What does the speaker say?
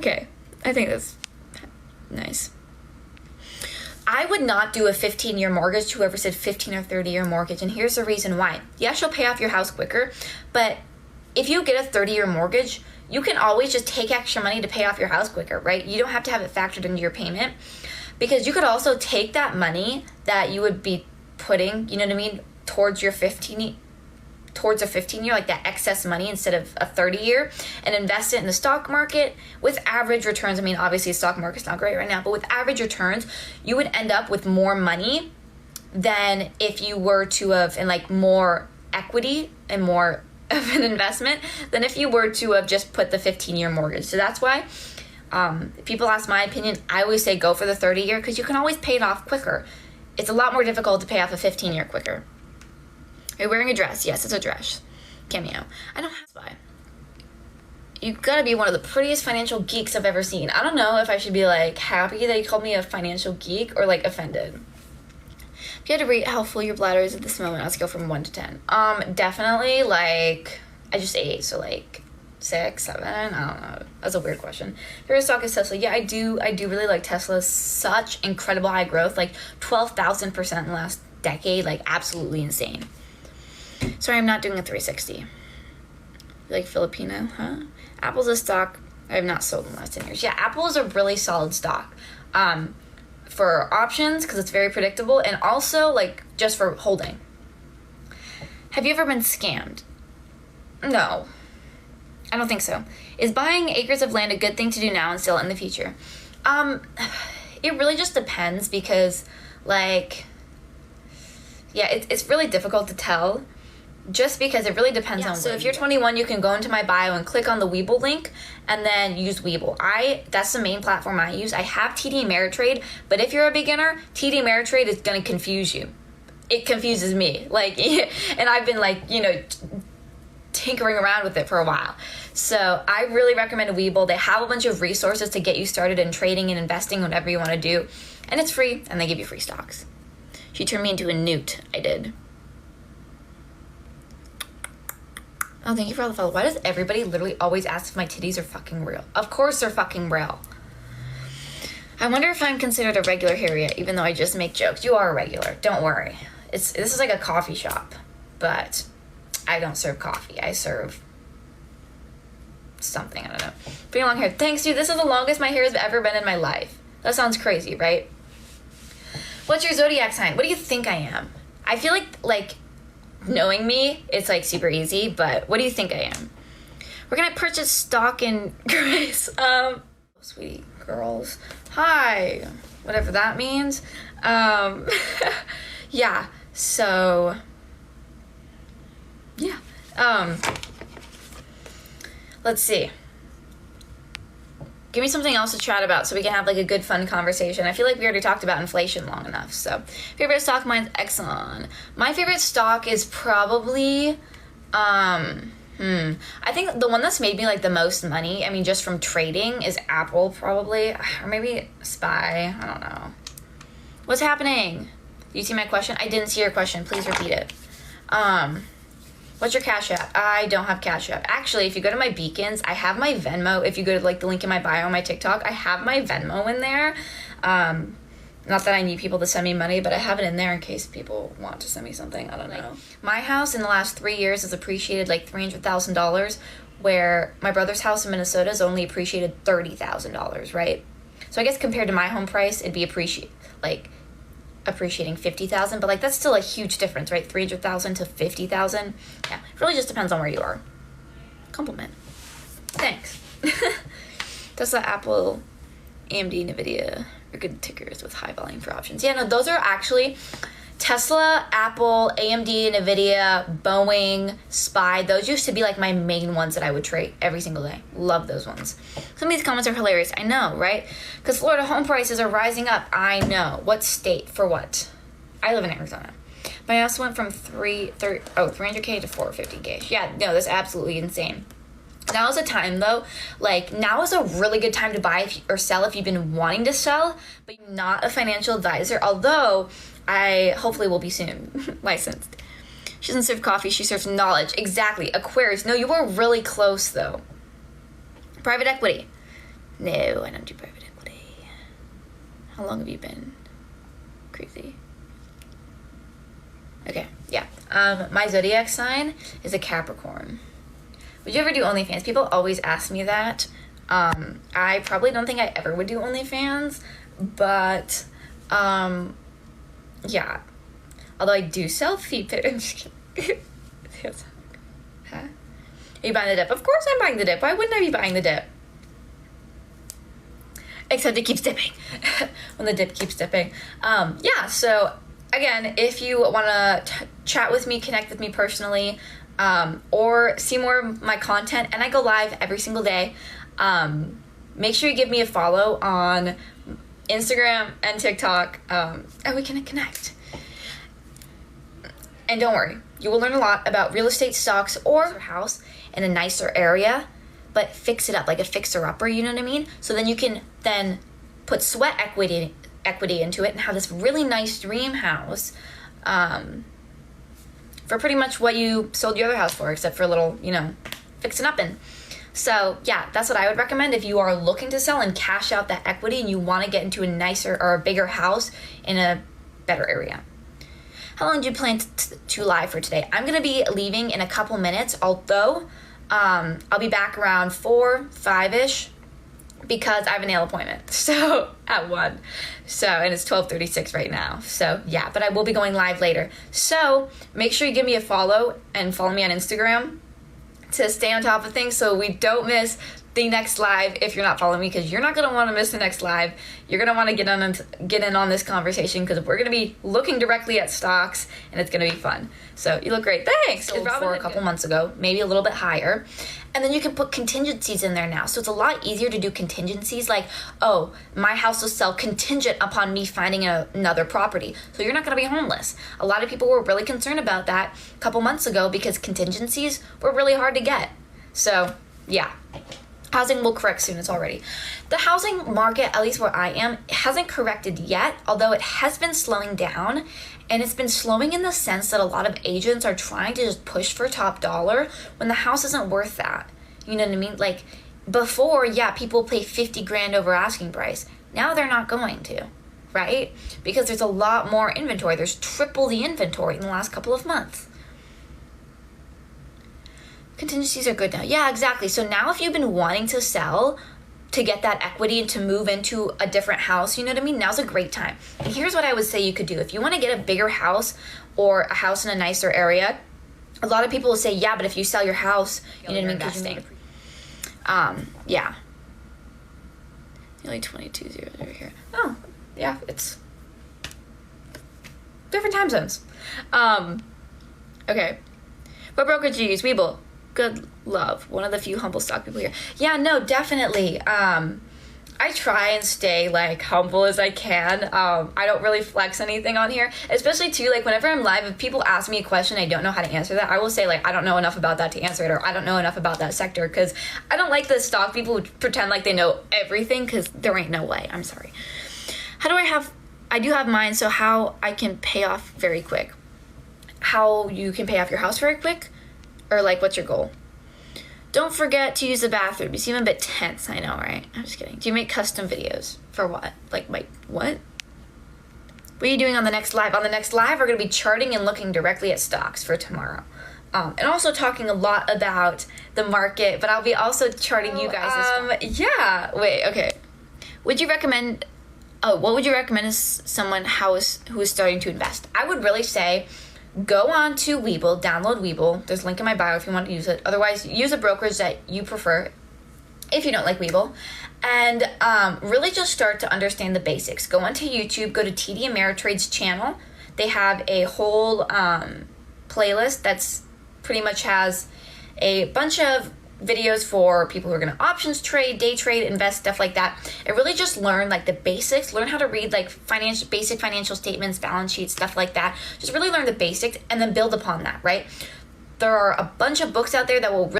okay. I think that's nice. I would not do a 15-year mortgage to whoever said 15 or 30-year mortgage, and here's the reason why. Yes, you'll pay off your house quicker, but if you get a 30-year mortgage, you can always just take extra money to pay off your house quicker, right? You don't have to have it factored into your payment, because you could also take that money that you would be putting, you know what I mean, towards a 15-year, like that excess money instead of a 30-year, and invest it in the stock market with average returns. I mean, obviously the stock market's not great right now, but with average returns, you would end up with more money than if you were to have, and like more equity and more of an investment than if you were to have just put the 15-year mortgage. So that's why if people ask my opinion, I always say go for the 30-year, because you can always pay it off quicker. It's a lot more difficult to pay off a 15-year quicker. Are you wearing a dress? Yes, it's a dress. Cameo. I don't have to buy. You gotta be one of the prettiest financial geeks I've ever seen. I don't know if I should be like happy that you called me a financial geek or like offended. If you had to rate how full your bladder is at this moment on a scale from 1 to 10. Definitely like, I just ate, so like 6, 7, I don't know. That's a weird question. Favorite stock is Tesla. Yeah, I do really like Tesla. Such incredible high growth, like 12,000% in the last decade, like absolutely insane. Sorry, I'm not doing a 360. You like Filipino, huh? Apple's a stock I have not sold in the last 10 years. Yeah, Apple is a really solid stock for options, because it's very predictable, and also like just for holding. Have you ever been scammed? No, I don't think so. Is buying acres of land a good thing to do now and still in the future? It really just depends, because like, yeah, it's really difficult to tell, just because it really depends on. So if you're 21, you can go into my bio and click on the Webull link and then use Webull. That's the main platform I use. I have TD Ameritrade, but if you're a beginner, TD Ameritrade is going to confuse you. It confuses me. Like, and I've been like, you know, tinkering around with it for a while. So I really recommend Webull. They have a bunch of resources to get you started in trading and investing, whatever you want to do. And it's free, and they give you free stocks. She turned me into a newt. I did. Oh, thank you for all the follow. Why does everybody literally always ask if my titties are fucking real? Of course they're fucking real. I wonder if I'm considered a regular here yet, even though I just make jokes. You are a regular. Don't worry. This is like a coffee shop, but I don't serve coffee. I serve something. I don't know. Pretty long hair. Thanks, dude. This is the longest my hair has ever been in my life. That sounds crazy, right? What's your zodiac sign? What do you think I am? I feel like knowing me, it's like super easy, but what do you think I am? We're gonna purchase stock in Grace. Sweet girls. Hi. Whatever that means. Yeah, so yeah. Let's see. Give me something else to chat about so we can have like a good fun conversation. I feel like we already talked about inflation long enough. So favorite stock, mine's Exxon. My favorite stock is probably I think the one that's made me like the most money, I mean just from trading, is Apple probably, or maybe SPY. I don't know. What's happening? Do you see my question? I didn't see your question. Please repeat it. What's your Cash App? I don't have Cash App. Actually, if you go to my beacons, I have my Venmo. If you go to like the link in my bio on my TikTok, I have my Venmo in there. Not that I need people to send me money, but I have it in there in case people want to send me something. I don't know. My house in the last 3 years has appreciated like $300,000, where my brother's house in Minnesota has only appreciated $30,000, right? So I guess compared to my home price, it'd be appreciating $50,000, but like that's still a huge difference, right? $300,000 to $50,000. Yeah, it really just depends on where you are. Compliment. Thanks. Tesla, Apple, AMD, Nvidia are good tickers with high volume for options. Yeah, no, those are actually Tesla, Apple, AMD, Nvidia, Boeing, SPY. Those used to be like my main ones that I would trade every single day. Love those ones. Some of these comments are hilarious. I know, right? Because Florida home prices are rising up. I know. What state? For what? I live in Arizona. My house went from 300K to 450K. Yeah, no, that's absolutely insane. Now is a time though, like now is a really good time to buy or sell if you've been wanting to sell, but you're not a financial advisor, although I hopefully will be soon licensed. She doesn't serve coffee, she serves knowledge. Exactly. Aquarius. No, you were really close though. Private equity. No, I don't do private equity. How long have you been crazy? Okay, yeah. My zodiac sign is a Capricorn. Would you ever do OnlyFans? People always ask me that. I probably don't think I ever would do OnlyFans, but yeah. Although I do sell feet pics. I'm just kidding. Huh? Are you buying the dip? Of course I'm buying the dip. Why wouldn't I be buying the dip? Except it keeps dipping. When the dip keeps dipping. Yeah, so again, if you want to chat with me, connect with me personally, or see more of my content, and I go live every single day, make sure you give me a follow on Instagram and TikTok, and we can connect. And don't worry, you will learn a lot about real estate, stocks, or house in a nicer area, but fix it up like a fixer-upper, you know what I mean? So then you can then put sweat equity into it and have this really nice dream house for pretty much what you sold your other house for, except for a little, fixing up in. So yeah, that's what I would recommend if you are looking to sell and cash out that equity and you want to get into a nicer or a bigger house in a better area. How long do you plan to live for today? I'm going to be leaving in a couple minutes, although I'll be back around 4, 5-ish because I have a nail appointment. So at 1. So, and it's 12:36 right now. So yeah, but I will be going live later. So make sure you give me a follow and follow me on Instagram to stay on top of things so we don't miss the next live if you're not following me, because you're not going to want to miss the next live. You're going to want to get in on this conversation because we're going to be looking directly at stocks and it's going to be fun. So you look great. Thanks. Sold for a couple months ago, maybe a little bit higher. And then you can put contingencies in there now. So it's a lot easier to do contingencies like, oh, my house will sell contingent upon me finding another property. So you're not going to be homeless. A lot of people were really concerned about that a couple months ago because contingencies were really hard to get. So yeah. Housing will correct soon, it's already. The housing market, at least where I am, hasn't corrected yet, although it has been slowing down. And it's been slowing in the sense that a lot of agents are trying to just push for top dollar when the house isn't worth that. You know what I mean? Like before, yeah, people pay 50 grand over asking price. Now they're not going to, right? Because there's a lot more inventory. There's triple the inventory in the last couple of months. Contingencies are good now. Yeah, exactly. So now if you've been wanting to sell to get that equity and to move into a different house, you know what I mean? Now's a great time. And here's what I would say you could do. If you want to get a bigger house or a house in a nicer area, a lot of people will say, yeah, but if you sell your house, you know what I mean? Investing. Yeah. Nearly 22 zeros over here. Oh, yeah, it's different time zones. Okay. What brokerage do you use? Webull. Good love. One of the few humble stock people here. Yeah, no, definitely. I try and stay like humble as I can. I don't really flex anything on here, especially too, like whenever I'm live, if people ask me a question, I don't know how to answer that. I will say like, I don't know enough about that to answer it, or I don't know enough about that sector, because I don't like the stock people who pretend like they know everything, because there ain't no way. I'm sorry. I do have mine, so how I can pay off very quick. How you can pay off your house very quick? Or like, what's your goal? Don't forget to use the bathroom. You seem a bit tense. I know, right? I'm just kidding. Do you make custom videos? For what? Like, what? What are you doing on the next live? On the next live, we're going to be charting and looking directly at stocks for tomorrow. And also talking a lot about the market, but I'll be also charting you guys as well. Yeah. Wait, okay. What would you recommend as someone who is starting to invest? I would really say, go on to Webull, download Webull. There's a link in my bio if you want to use it. Otherwise, use a brokerage that you prefer if you don't like Webull. And really just start to understand the basics. Go onto YouTube, go to TD Ameritrade's channel. They have a whole playlist that's pretty much has a bunch of videos for people who are going to options trade, day trade, invest, stuff like that. And really just learn like the basics, learn how to read like basic financial statements, balance sheets, stuff like that. Just really learn the basics and then build upon that, right? There are a bunch of books out there that will